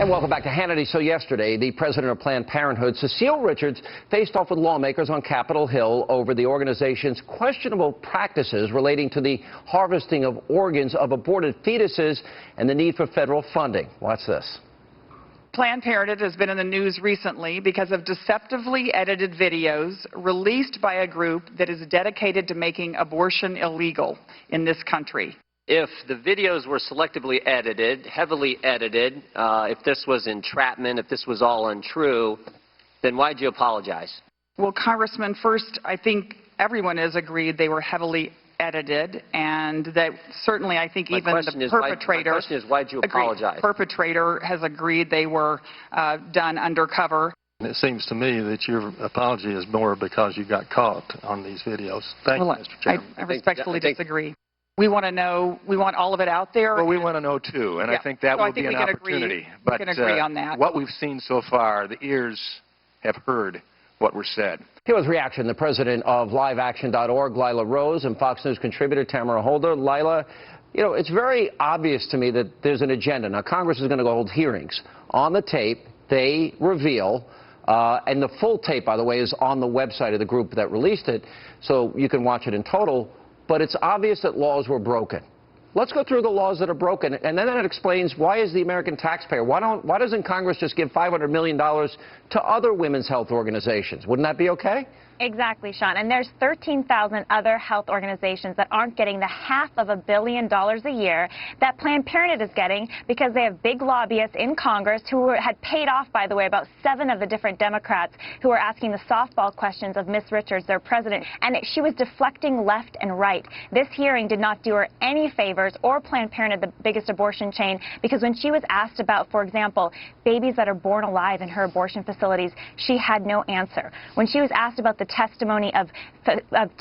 And welcome back to Hannity. So yesterday, the president of Planned Parenthood, Cecile Richards, faced off with lawmakers on Capitol Hill over the organization's questionable practices relating to the harvesting of organs of aborted fetuses and the need for federal funding. Watch this. Planned Parenthood has been in the news recently because of deceptively edited videos released by a group that is dedicated to making abortion illegal in this country. If the videos were selectively edited, heavily edited, if this was entrapment, if this was all untrue, then why'd you apologize? Well, Congressman, first, I think everyone has agreed they were heavily edited, and that certainly I think even the perpetrator. My question is, why'd you apologize? The perpetrator has agreed they were done undercover. It seems to me that your apology is more because you got caught on these videos. Thank you, Mr. Chairman. I respectfully disagree. We want to know, we want all of it out there. Well, we want to know, too, and yeah. I think that will be an We opportunity. can agree on that. What we've seen so far, the ears have heard what was said. Here was reaction. The president of LiveAction.org, Lila Rose, and Fox News contributor Tamara Holder. Lila, you know, it's very obvious to me that there's an agenda. Now, Congress is going to go hold hearings. On the tape, they reveal, and the full tape, by the way, is on the website of the group that released it, so you can watch it in total. But it's obvious that laws were broken. Let's go through the laws that are broken, and then that explains why is the American taxpayer, why doesn't Congress just give $500 million to other women's health organizations? Wouldn't that be okay? Exactly, Sean. And there's 13,000 other health organizations that aren't getting the $500 million a year that Planned Parenthood is getting because they have big lobbyists in Congress who had paid off, by the way, about 7 of the different Democrats who were asking the softball questions of Ms. Richards, their president. And she was deflecting left and right. This hearing did not do her any favors, or Planned Parenthood, the biggest abortion chain, because when she was asked about, for example, babies that are born alive in her abortion facilities, she had no answer. When she was asked about the testimony of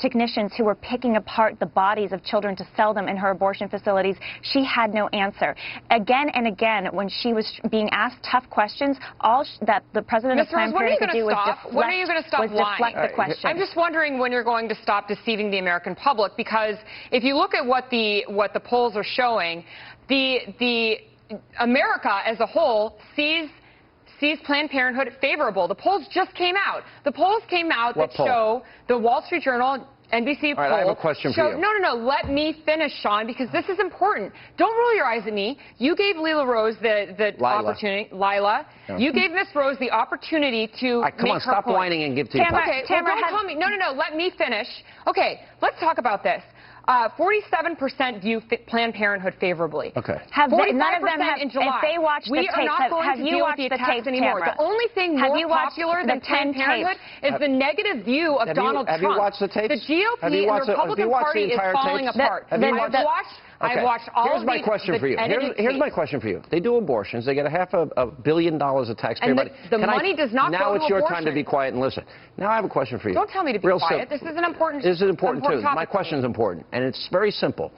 technicians who were picking apart the bodies of children to sell them in her abortion facilities, she had no answer. Again and again, when she was being asked tough questions, all that the president of Planned Parenthood could do was deflect the question. I'm just wondering when you're going to stop deceiving the American public, because if you look at what the polls are showing, the America as a whole sees Planned Parenthood favorable. The polls just came out. The polls came out that show the Wall Street Journal, NBC poll. All right, I have a question for you. No. Let me finish, Sean, because this is important. Don't roll your eyes at me. You gave Lila Rose the opportunity. Lila. Yeah. You gave Miss Rose the opportunity to come on, stop whining and give to Tamara, okay, well, don't tell me. No. Let me finish. Okay, let's talk about this. 47% view Planned Parenthood favorably. Okay. None of them in July. If they watch the tape, we are not going to deal with the attacks anymore. Tamara? The only thing more popular than Planned Parenthood is the negative view of Donald Trump. Have you watched the tapes? The GOP and the Republican Party is falling apart. I've watched all Here's my question for you. Here's my question for you. They do abortions. They get $500 million of taxpayer money. The money does not go to abortion. Now it's your time to be quiet and listen. Now I have a question for you. Don't tell me to be quiet. This is an important This is important too. My question is important, and it's very simple.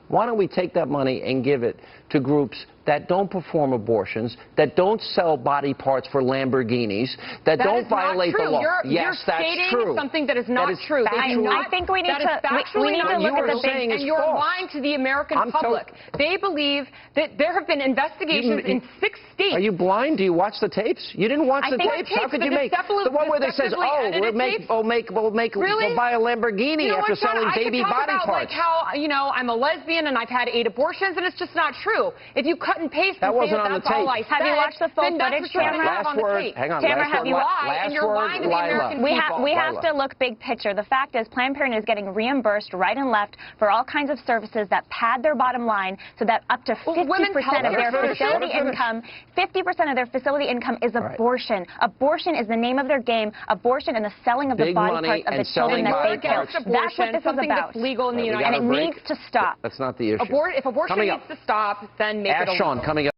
Why don't we take that money and give it to groups that don't perform abortions, that don't sell body parts for Lamborghinis, that don't violate the law? Yes, that's true. You're stating something that is not true. I think we need to look at the big. And you're lying to the American public. They believe that there have been investigations in 6 states. Are you blind? Do you watch the tapes? You didn't watch the tapes? How could you make the one where they says, we'll buy a Lamborghini after selling baby body parts? Like how, I'm a lesbian and I've had 8 abortions, and it's just not true. If you cut and paste that wasn't on the tape. Have you watched the full footage, Tamara? Last word. Hang on. Tamara, have you lied? And you're lying to the American people. We have to look big picture. The fact is, Planned Parenthood is getting reimbursed right and left for all kinds of services that pad their bottom line, so that up to 50% of their facility income, 50% of their facility income is abortion. Abortion is the name of their game. Abortion and the selling of the body parts of the children that they kill. That's what this is about. That's legal in the United States. And it needs to stop. That's not the issue. If abortion needs to stop, then make it illegal. Coming up.